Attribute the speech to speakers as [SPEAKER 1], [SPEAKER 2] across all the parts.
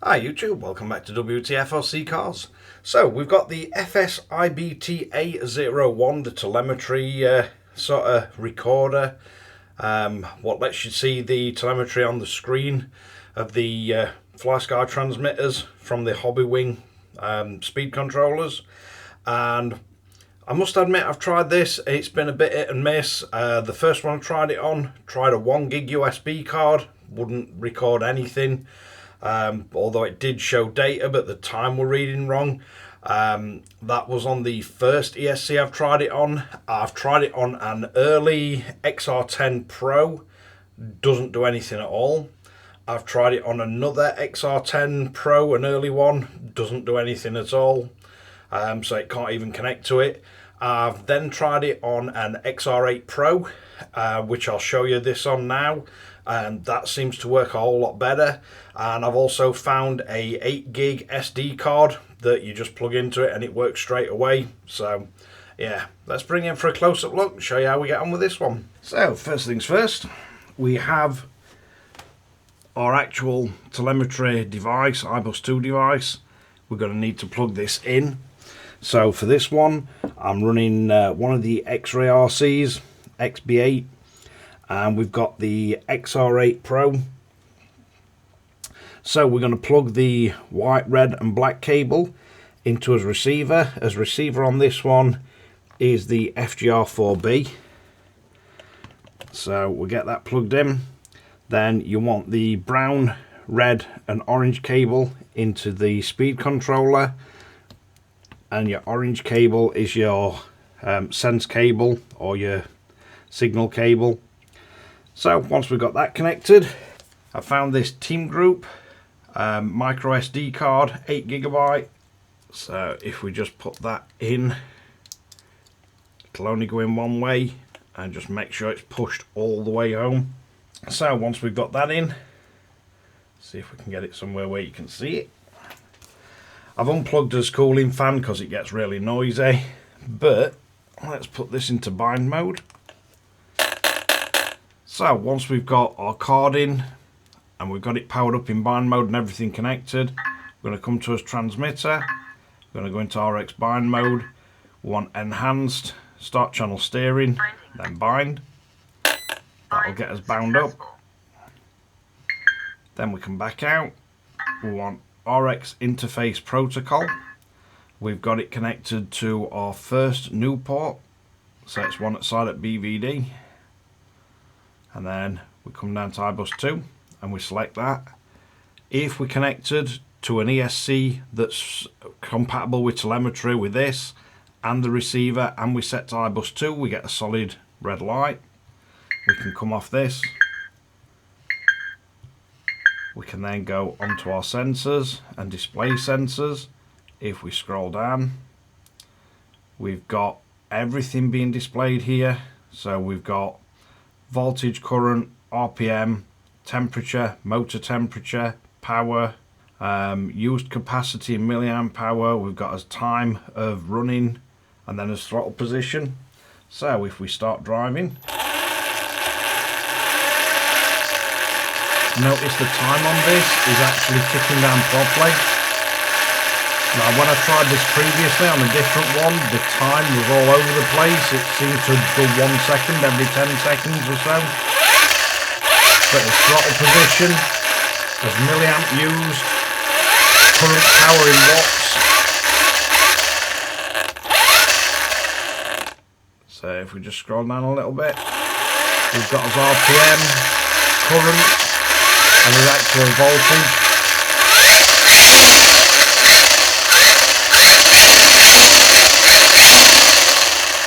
[SPEAKER 1] Hi YouTube, welcome back to Wtf Rc Cars. So we've got the XR8 IBTA01, the telemetry sort of recorder, what lets you see the telemetry on the screen of the Flysky transmitters from the hobbywing speed controllers. And I must admit, I've tried this, it's been a bit hit and miss. The first one I tried it on, tried a 1 gig USB card, wouldn't record anything. Although it did show data, but the time were reading wrong. That was on the first ESC I've tried it on. I've tried it on an early XR10 Pro, doesn't do anything at all. I've tried it on another XR10 Pro, an early one, doesn't do anything at all. So it can't even connect to it. I've then tried it on an XR8 Pro, which I'll show you this on now. And that seems to work a whole lot better. And I've also found a 8 gig SD card that you just plug into it and it works straight away. So yeah, let's bring in for a close-up look and show you how we get on with this one. So first things first, we have our actual telemetry device, iBus2 device. We're going to need to plug this in. So for this one, I'm running one of the X-Ray RCs, XB8. And we've got the XR8 Pro. So we're going to plug the white, red and black cable into as receiver. As receiver on this one is the FGR4B. So we'll get that plugged in. Then you want the brown, red and orange cable into the speed controller. And your orange cable is your sense cable or your signal cable. So once we've got that connected, I found this Team Group micro SD card, 8 GB. So if we just put that in, it'll only go in one way, and just make sure it's pushed all the way home. So once we've got that in, see if we can get it somewhere where you can see it. I've unplugged this cooling fan because it gets really noisy, but let's put this into bind mode. So once we've got our card in and we've got it powered up in bind mode and everything connected, we're going to come to us transmitter. We're going to go into RX bind mode. We want enhanced, start channel steering, then bind. That'll get us bound up. Then we come back out. We want RX interface protocol. We've got it connected to our first new port. So it's one at side at BVD. And then we come down to iBus2 and we select that. If we're connected to an ESC that's compatible with telemetry with this and the receiver, and we set to iBus2, we get a solid red light. We can come off this. We can then go onto our sensors and display sensors. If we scroll down, we've got everything being displayed here. So we've got voltage, current, RPM, temperature, motor temperature, power, used capacity in milliamp hour. We've got as time of running and then as throttle position. So if we start driving, notice the time on this is actually ticking down properly. Now when I tried this previously on a different one, the time was all over the place. It seemed to go 1 second every 10 seconds or so. But the throttle position, as milliamp used, current power in watts. So if we just scroll down a little bit, we've got as RPM, current, and his actual voltage.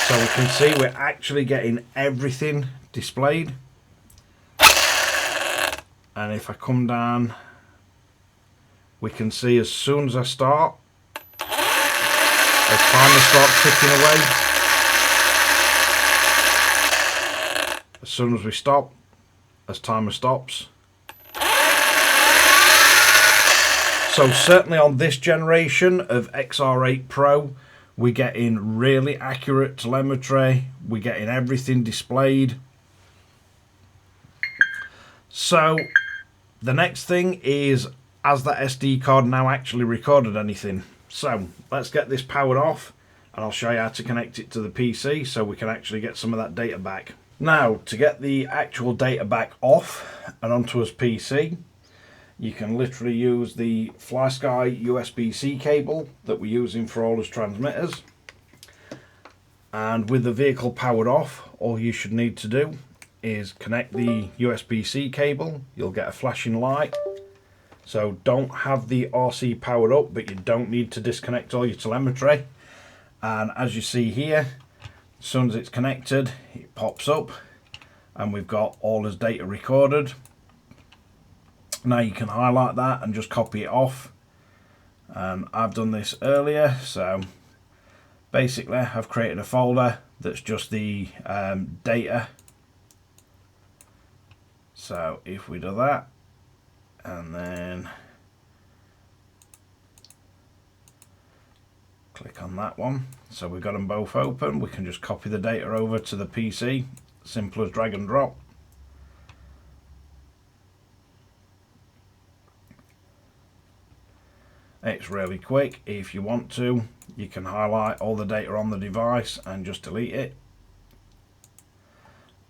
[SPEAKER 1] So we can see we're actually getting everything displayed. And if I come down, we can see as soon as I start, as timer starts ticking away, as soon as we stop, as timer stops. So certainly on this generation of XR8 Pro, we're getting really accurate telemetry, we're getting everything displayed. So the next thing is has that SD card now actually recorded anything? So let's get this powered off and I'll show you how to connect it to the PC so we can actually get some of that data back. Now, to get the actual data back off and onto his PC, you can literally use the Flysky USB-C cable that we're using for all his transmitters. And with the vehicle powered off, all you should need to do is connect the USB-C cable. You'll get a flashing light. So don't have the RC powered up, but you don't need to disconnect all your telemetry. And as you see here, as soon as it's connected, it pops up and we've got all his data recorded. Now you can highlight that and just copy it off. And I've done this earlier, so basically I've created a folder that's just the data. So if we do that, and then click on that one, so we've got them both open, we can just copy the data over to the PC, simple as drag and drop. It's really quick. If you want to, you can highlight all the data on the device and just delete it.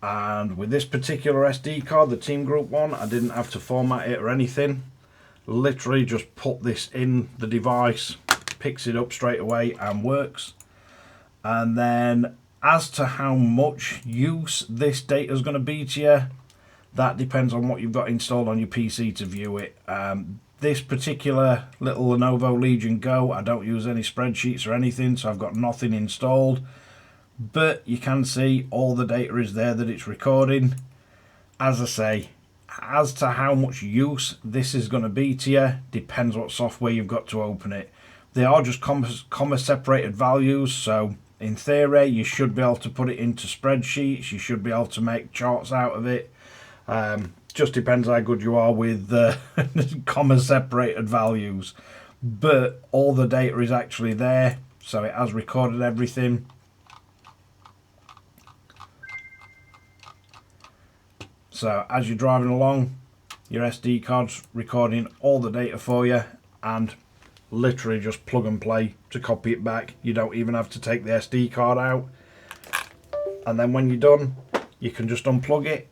[SPEAKER 1] And with this particular SD card, the Team Group one, I didn't have to format it or anything. Literally just put this in the device, picks it up straight away and works. And then as to how much use this data is going to be to you, that depends on what you've got installed on your PC to view it. This particular little Lenovo Legion Go, I don't use any spreadsheets or anything, so I've got nothing installed. But you can see all the data is there that it's recording. As I say, as to how much use this is going to be to you, depends what software you've got to open it. They are just comma separated values, so in theory you should be able to put it into spreadsheets, you should be able to make charts out of it. Just depends how good you are with comma separated values. But all the data is actually there, so it has recorded everything. So as you're driving along, your SD card's recording all the data for you, and literally just plug and play to copy it back. You don't even have to take the SD card out. And then when you're done, you can just unplug it.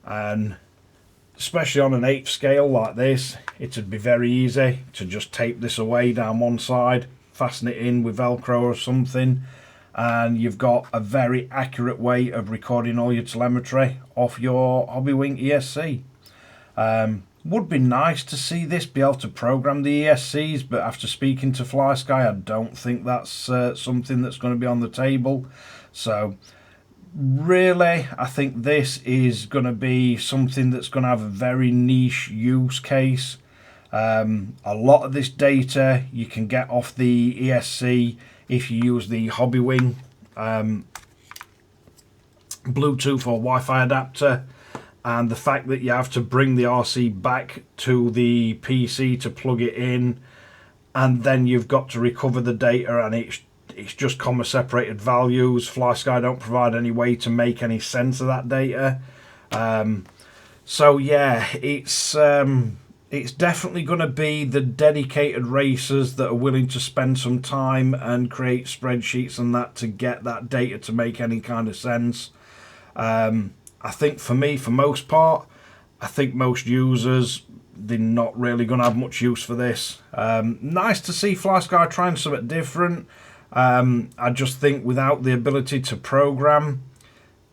[SPEAKER 1] And especially on an 8th scale like this, it would be very easy to just tape this away down one side, fasten it in with Velcro or something, and you've got a very accurate way of recording all your telemetry off your Hobbywing ESC. Would be nice to see this be able to program the ESCs, but after speaking to Flysky, I don't think that's something that's going to be on the table. So really, I think this is going to be something that's going to have a very niche use case. A lot of this data you can get off the ESC if you use the Hobbywing Bluetooth or Wi-Fi adapter, and the fact that you have to bring the RC back to the PC to plug it in, and then you've got to recover the data, and it's just comma separated values. Flysky don't provide any way to make any sense of that data. So yeah, it's definitely going to be the dedicated racers that are willing to spend some time and create spreadsheets and that to get that data to make any kind of sense. I think for me, for most part, I think most users, they're not really going to have much use for this. Nice to see Flysky trying something different. I just think without the ability to program,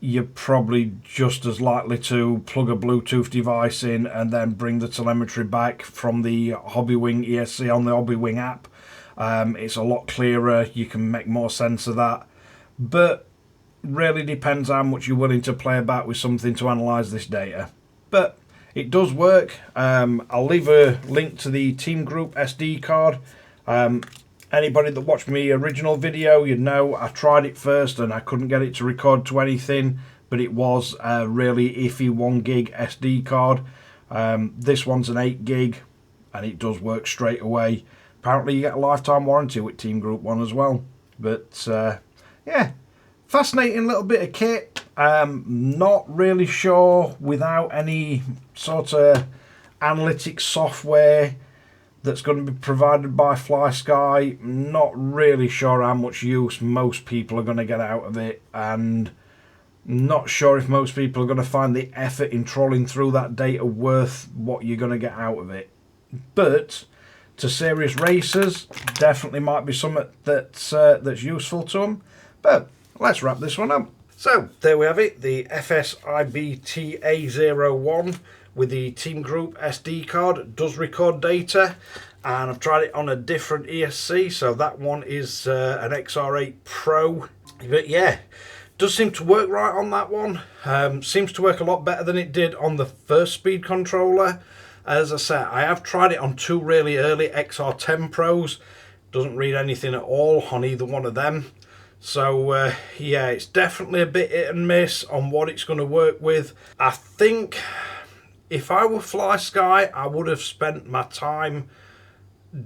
[SPEAKER 1] you're probably just as likely to plug a Bluetooth device in and then bring the telemetry back from the Hobbywing ESC on the Hobbywing app. It's a lot clearer, you can make more sense of that. But really depends how much you're willing to play about with something to analyse this data. But it does work. I'll leave a link to the Team Group SD card. Anybody that watched my original video, you'd know I tried it first and I couldn't get it to record to anything, but it was a really iffy 1 gig SD card. This one's an 8 gig and it does work straight away. Apparently you get a lifetime warranty with Team Group 1 as well. But yeah, fascinating little bit of kit. Not really sure without any sort of analytics software that's going to be provided by Flysky. Not really sure how much use most people are going to get out of it, and not sure if most people are going to find the effort in trawling through that data worth what you're going to get out of it. But to serious racers, definitely might be something that's useful to them. But let's wrap this one up. So there we have it, the FS IBTA01 with the Team Group SD card. It does record data, and I've tried it on a different ESC, so that one is an XR8 Pro. But yeah, does seem to work right on that one. Seems to work a lot better than it did on the first speed controller. As I said, I have tried it on two really early XR10 Pros. Doesn't read anything at all on either one of them. So yeah, it's definitely a bit hit and miss on what it's going to work with. I think if I were Flysky, I would have spent my time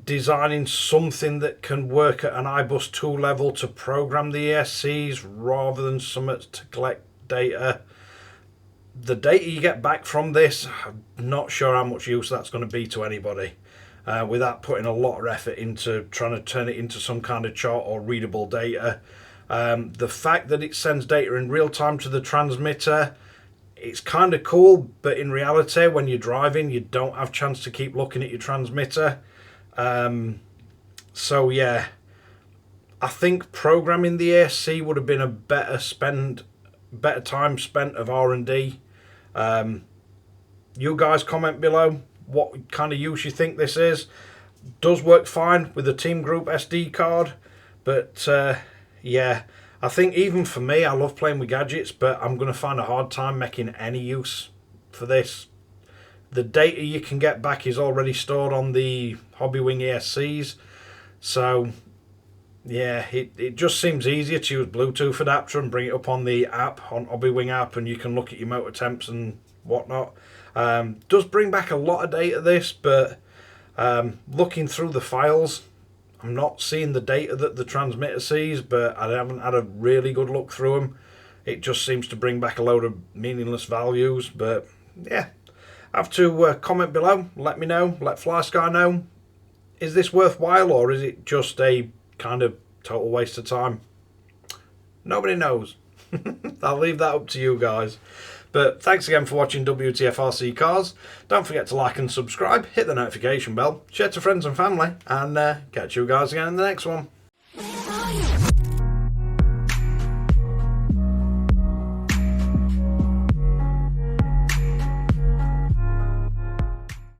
[SPEAKER 1] designing something that can work at an iBus 2 level to program the ESCs rather than something to collect data. The data you get back from this, I'm not sure how much use that's going to be to anybody. Without putting a lot of effort into trying to turn it into some kind of chart or readable data. The fact that it sends data in real time to the transmitter, it's kind of cool, but in reality when you're driving you don't have a chance to keep looking at your transmitter. So yeah, I think programming the ESC would have been a better time spent of R&D. You guys comment below what kind of use you think this is. Does work fine with the Team Group SD card, but yeah, I think even for me, I love playing with gadgets, but I'm going to find a hard time making any use for this. The data you can get back is already stored on the hobbywing ESCs, so yeah, it just seems easier to use Bluetooth adapter and bring it up on the app, on hobbywing app, and you can look at your motor temps and whatnot. Does bring back a lot of data this, but looking through the files, I'm not seeing the data that the transmitter sees, but I haven't had a really good look through them. It just seems to bring back a load of meaningless values. But yeah, have to comment below, let me know, let Flysky know. Is this worthwhile, or is it just a kind of total waste of time? Nobody knows. I'll leave that up to you guys. But thanks again for watching Wtf Rc Cars. Don't forget to like and subscribe, hit the notification bell, share to friends and family, and catch you guys again in the next one.